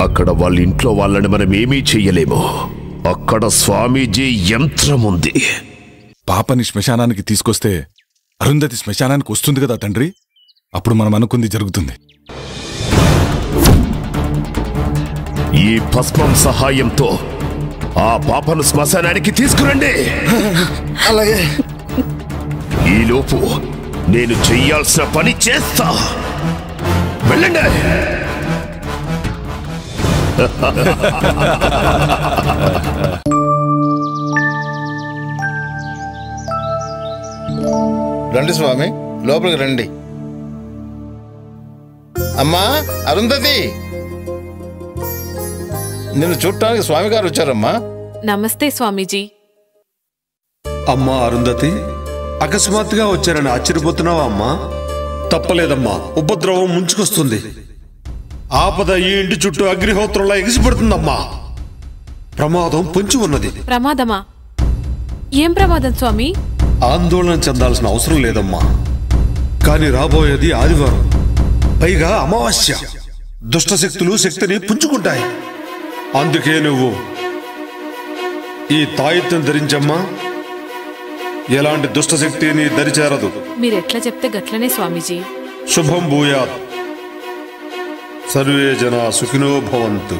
అక్కడ వాళ్ళ ఇంట్లో వాళ్ళని మనం ఏమీ చెయ్యలేము. అక్కడ స్వామీజీ యంత్రం ఉంది. పాపని శ్మశానానికి తీసుకొస్తే అరుంధతి శ్మశానానికి వస్తుంది కదా తండ్రి. అప్పుడు మనం అనుకుంది జరుగుతుంది. ఈ భస్మం సహాయంతో ఆ పాపను శ్మశానానికి తీసుకురండి. అలాగే. ఈలోపు నేను చెయ్యాల్సిన పని చేస్తా. వెళ్ళండి. రండి స్వామి, లోపలికి రండి. అమ్మా అరుంధతి, నిన్ను చూడటానికి స్వామి గారు వచ్చారమ్మా. నమస్తే స్వామీజీ. అమ్మా అరుంధతి, అకస్మాత్తుగా వచ్చారని ఆశ్చర్యపోతున్నావా అమ్మా? తప్పలేదమ్మా, ఉపద్రవం ముంచుకొస్తుంది. ఆపద ఈ ఇంటి చుట్టూ అగ్నిహోత్రంలా ఎగిసిపడుతుందమ్మా. ప్రమాదం పొంచి ఉన్నది. ప్రమాదమా? ఏం ప్రమాదం స్వామి? ఆందోళన చెందాల్సిన అవసరం లేదమ్మా. కానీ రాబోయేది ఆదివారం, పైగా అమావాస్య. దుష్టశక్తులు శక్తిని పుంజుకుంటాయి. అందుకే నువ్వు ఈ తాయెత్తును ధరించమ్మా. ఎలాంటి దుష్టశక్తి నీ దరిచేరదు. మీరెట్లా చెప్తే గట్లనే స్వామీజీ. శుభం భూయాత్. సర్వే జనా సుఖినో భవంతు.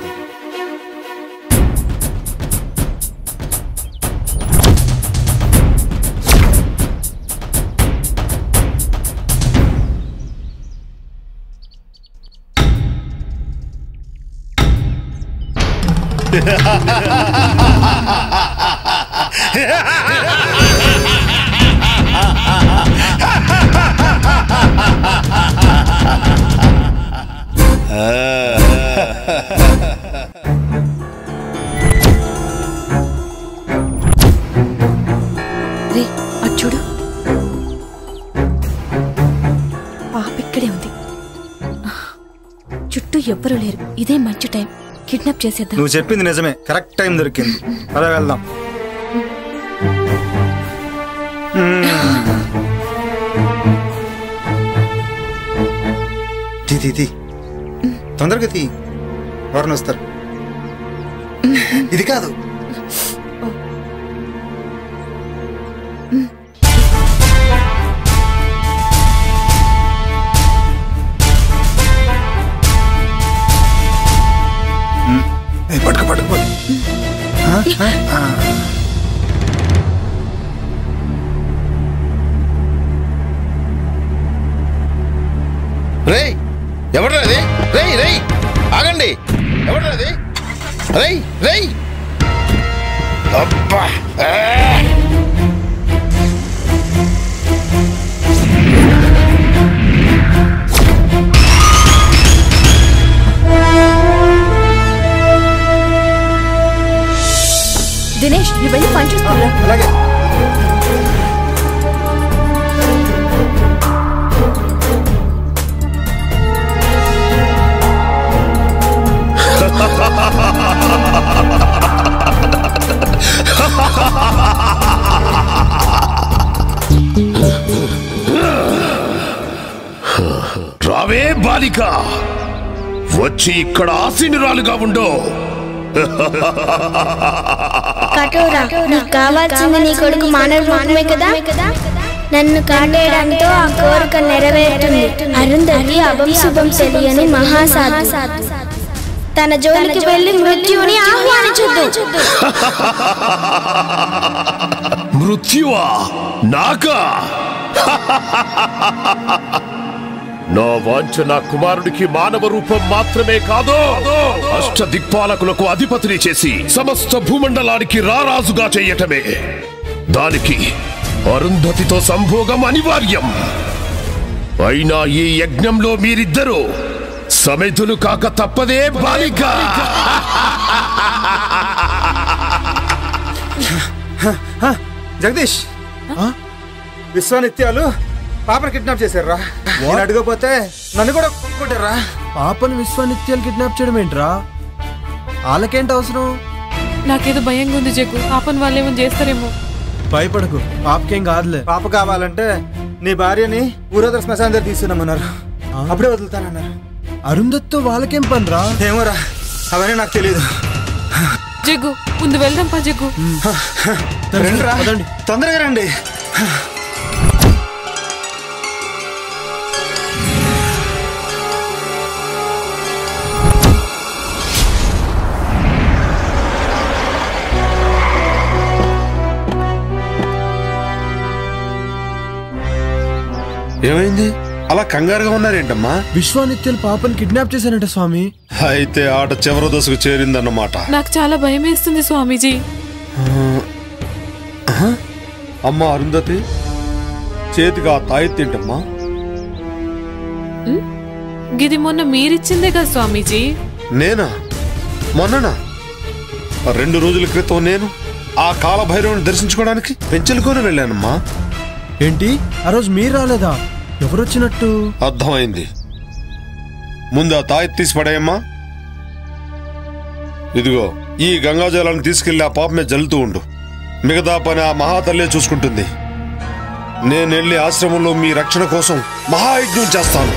చూడు, పాప ఇక్కడే ఉంది. చుట్టూ ఎవ్వరూ లేరు. ఇదే మంచి టైం. కిడ్నాప్ చేసేద్దాం. నువ్వు చెప్పింది నిజమే, కరెక్ట్ టైం దొరికింది. అలా వెళ్దాం. తీ తొందరగా తీ, ఎవరిని వస్తారు. ఇది కాదు. పట్టుకు పట్టుకు. రేయ్, ఎవడ్రాది? రేయ్ రేయ్, ఆగండి. ఎవడ్రాది? రేయ్ రేయ్. అబ్బా, దినేష్, నువ్వు వెళ్ళి పని చూస్తున్నా. అలాగే. రావే బాలిక, వచ్చి ఇక్కడ ఆసీనురాలుగా ఉండో. కఠోరా, నీకు కావాల్సింది నీ కొడుకు మానవ రూపమే కదా. నన్ను కాటేయడంతో ఆ కోరిక నెరవేరుతుంది. అరుంధతి అభం శుభం తెలియని మహాసాధు. తన జోలికి వెళ్లి మృత్యువుని ఆహ్వానించొద్దు. మృత్యువా? నాకా? నా వాంఛ నా కుమారుడికి మానవ రూపం మాత్రమే కాదు, అష్ట దిక్పాలకులకు అధిపతిని చేసి సమస్త భూమండలానికి రారాజుగా చెయ్యటమే. దానికి అరుంధతితో సంభోగం అనివార్యం. అయినా ఈ యజ్ఞంలో మీరిద్దరూ సమిధులు కాక తప్పదే బాలిక. జగదీష్, విశ్వానిత్యాలు పాపను కిడ్నాప్ చేశారా? అడగపోతే నన్ను కూడా కొట్టారా? పాపను విశ్వానిత్యాలు కిడ్నాప్ చేయడం ఏంట్రా? వాళ్ళకేంటి అవసరం? నాకేదో భయంగా ఉంది జగ్గు. పాపను వాళ్ళేమో చేస్తారేమో. భయపడకు, పాపకేం కాదులే. పాప కావాలంటే నీ భార్యని ఊరదర శ్మశానం దగ్గర తీసుకున్నామన్నారు. అప్పుడే వదులుతానన్నారు. అరుంధతితో వాళ్ళకేం పనిరా? ఏమోరా, అవన్నీ నాకు తెలియదు. జగ్గు ముందు వెళ్దాం పా జగ్గు. తొందరగా రండి. ఏమైంది అలా కంగారుగా ఉన్నారేంటమ్మా? విశ్వానిత్యలు పాపని కిడ్నాప్ చేశానంట స్వామి. అయితే ఆట చివరి దశకు చేరిందన్నమాట. నాకు చాలా భయం వేస్తుంది స్వామీజీ. అమ్మా అరుంధతి, చేతికి ఆ తాయెత్తేంటమ్మా? గిది మొన్న మీరిచ్చిందే కదా స్వామీజీ. నేనా? మొన్ననా? 2 రోజుల క్రితం నేను ఆ కాలభైరవుని దర్శించుకోవడానికి పెంచెలుకొని వెళ్ళానమ్మా. ఏంటి ఆ రోజు మీరు రాలేదా? ఎవరొచ్చినట్టు? అర్థమైంది. ముందు ఆ తాయెత్తు తీసి పడేయమ్మా. ఇదిగో ఈ గంగాజలాన్ని తీసుకెళ్లి ఆ పాప మీద జల్లుతూ ఉండు. మిగతా పని ఆ మహాతల్లే చూసుకుంటుంది. నేను వెళ్ళి ఆశ్రమంలో మీ రక్షణ కోసం మహాయజ్ఞం చేస్తాను.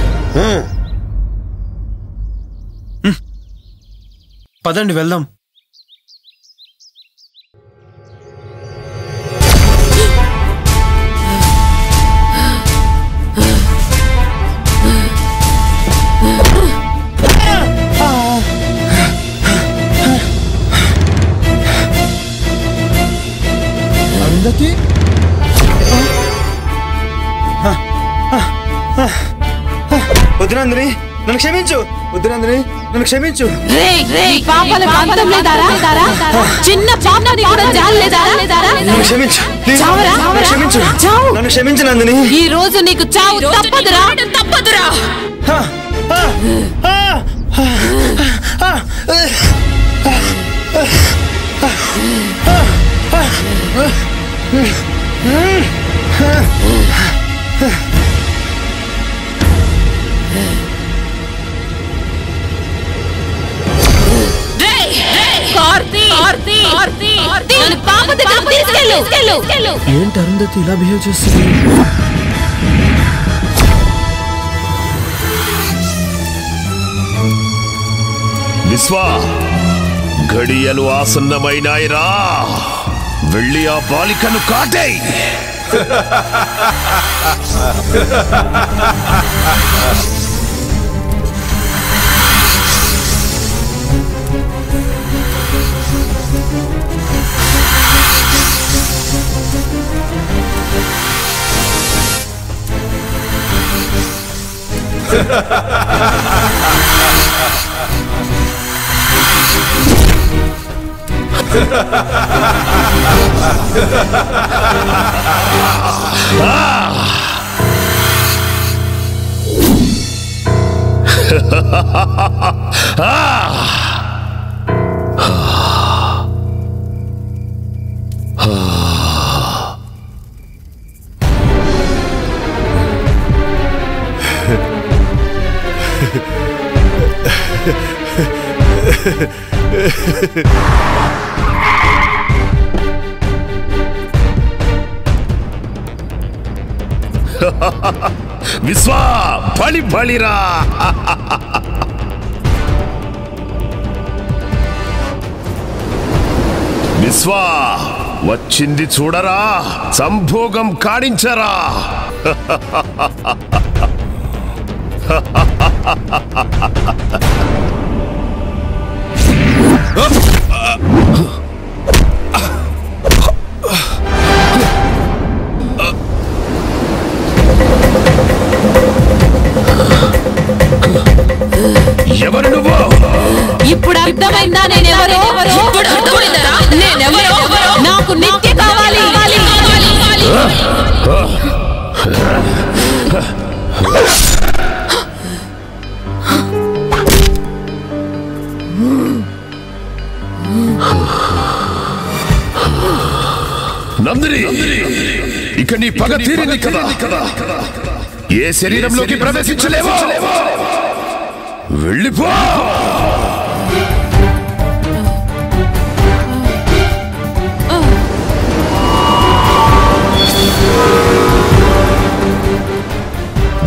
పదండి వెళ్దాం. అరుంధతి, వద్దునందిని నన్ను క్షమించు. వద్దునందిని నన్ను క్షమించు. చిన్న పాపని కూడా జాలేదా? నన్ను క్షమించు. క్షమించు. నన్ను క్షమించు నందిని. ఈ రోజు నీకు చావు తప్పదురా. ఏంటి అరుంధతి ఇలా బిహేవ్ చేస్తుంది? విశ్వా, ఘడియలు ఆసన్నమైనాయిరా. వెళ్ళి ఆ బాలికను కాటేయ్. విశ్వా, బలి బలిరా. విశ్వా, వచ్చింది చూడరా, సంభోగం కాడించరా. ఎవరు నువ్వు? ఇప్పుడు అర్థమైందా నేనెవరో? ఇప్పుడు అర్థమైందా నేనెవరో? నాకు నిత్య కావాలి. నందిని, ఇక నీ పగ తీరింది కదా. ఏ శరీరంలోకి ప్రవేశించలేవో వెళ్ళిపో.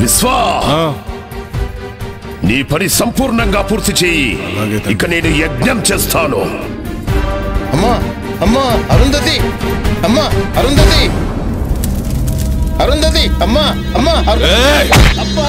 విశ్వా, నీ పని సంపూర్ణంగా పూర్తి చేయి. అలాగే తండ్రి. ఇక నేను యజ్ఞం చేస్తాను. అమ్మా అమ్మా అరుంధతి, అమ్మా అరుంధతి, అరుంధతి, అమ్మా అమ్మా అబ్బా.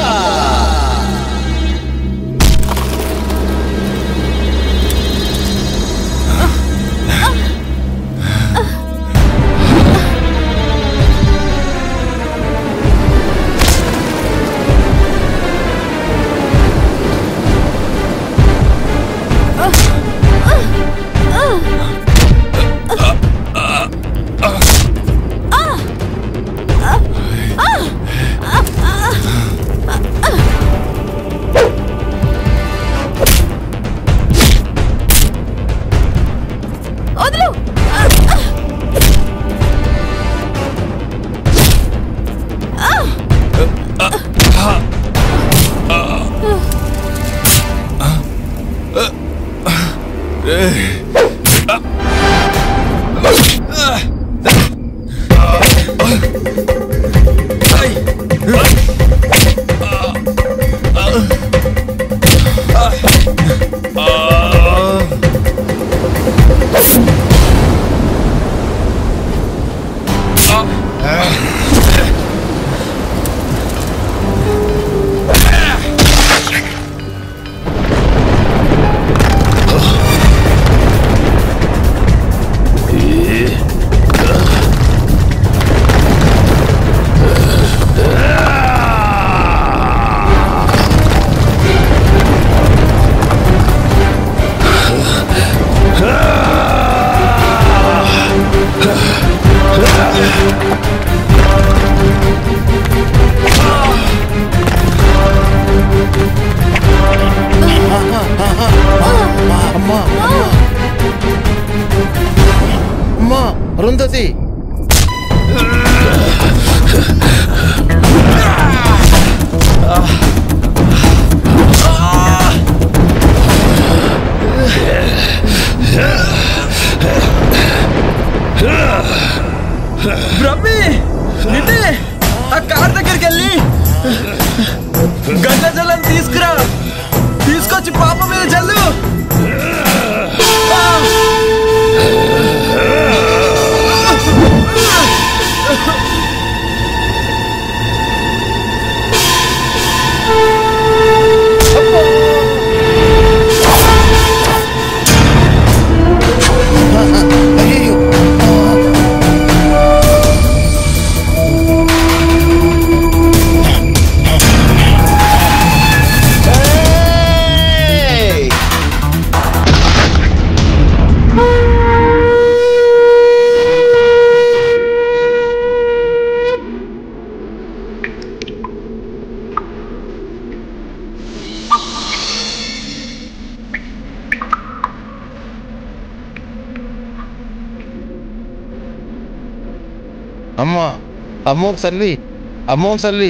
అమ్మా అరుంధతి, బ్రహ్మి నిన్నే ఆ కార్ దగ్గరికి వెళ్ళి గంగ జలం తీసుకురా, తీసుకొచ్చి పాప మీద జల్లు. అయ్యో అమ్మా అమ్మో సల్లి, అమ్మో సల్లి.